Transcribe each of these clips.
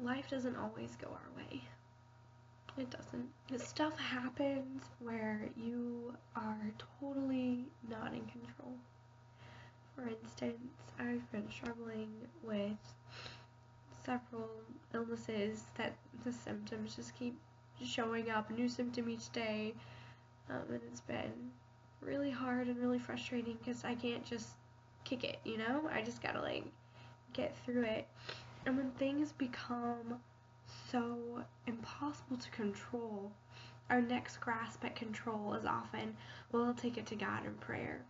life doesn't always go our way. It doesn't. This stuff happens where you are totally not in control. For instance, I've been struggling with several illnesses that the symptoms just keep showing up, a new symptom each day, and it's been really hard and really frustrating because I can't just kick it, you know? I just gotta like get through it. And when things become so impossible to control, our next grasp at control is often, well, I'll take it to God in prayer.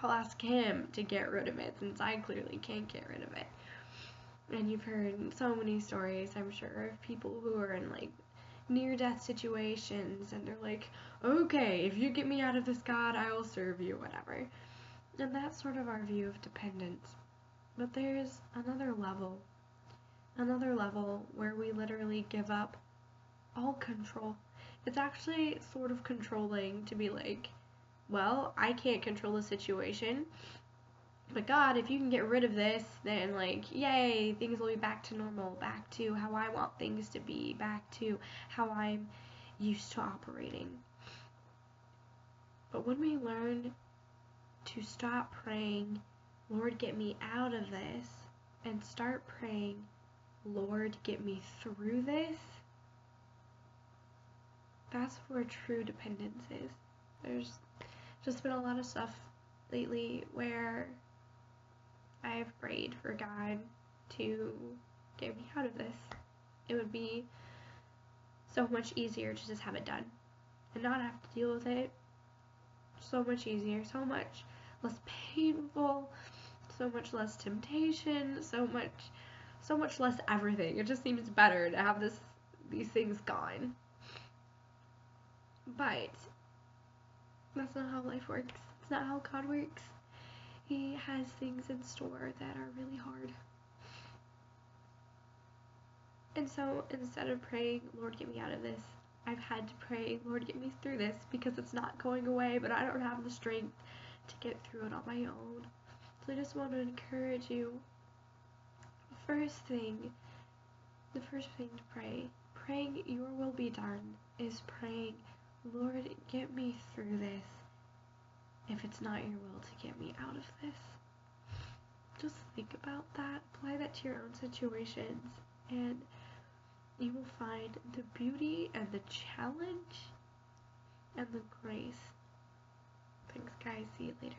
I'll ask Him to get rid of it since I clearly can't get rid of it. And you've heard so many stories, I'm sure, of people who are in like near-death situations and they're like, okay, if you get me out of this, God, I will serve you, whatever. And that's sort of our view of dependence. But there's another level where we literally give up all control. It's actually sort of controlling to be like, well, I can't control the situation, but God, if you can get rid of this, then like, yay, things will be back to normal, back to how I want things to be, back to how I'm used to operating. But when we learn to stop praying, Lord, get me out of this, and start praying, Lord, get me through this, that's where true dependence is. There's just been a lot of stuff lately where I have prayed for God to get me out of this. It would be so much easier to just have it done and not have to deal with it. So much easier, so much less painful, so much less temptation, so much less everything. It just seems better to have these things gone. But that's not how life works. It's not how God works. He has things in store that are really hard. And so instead of praying, Lord, get me out of this, I've had to pray, Lord, get me through this, because it's not going away, but I don't have the strength to get through it on my own. So I just want to encourage you. The first thing to pray, praying your will be done, is praying, Lord, get me through this. If it's not your will to get me out of this. Just think about that, apply that to your own situations, and you will find the beauty and the challenge and the grace. Thanks guys, see you later.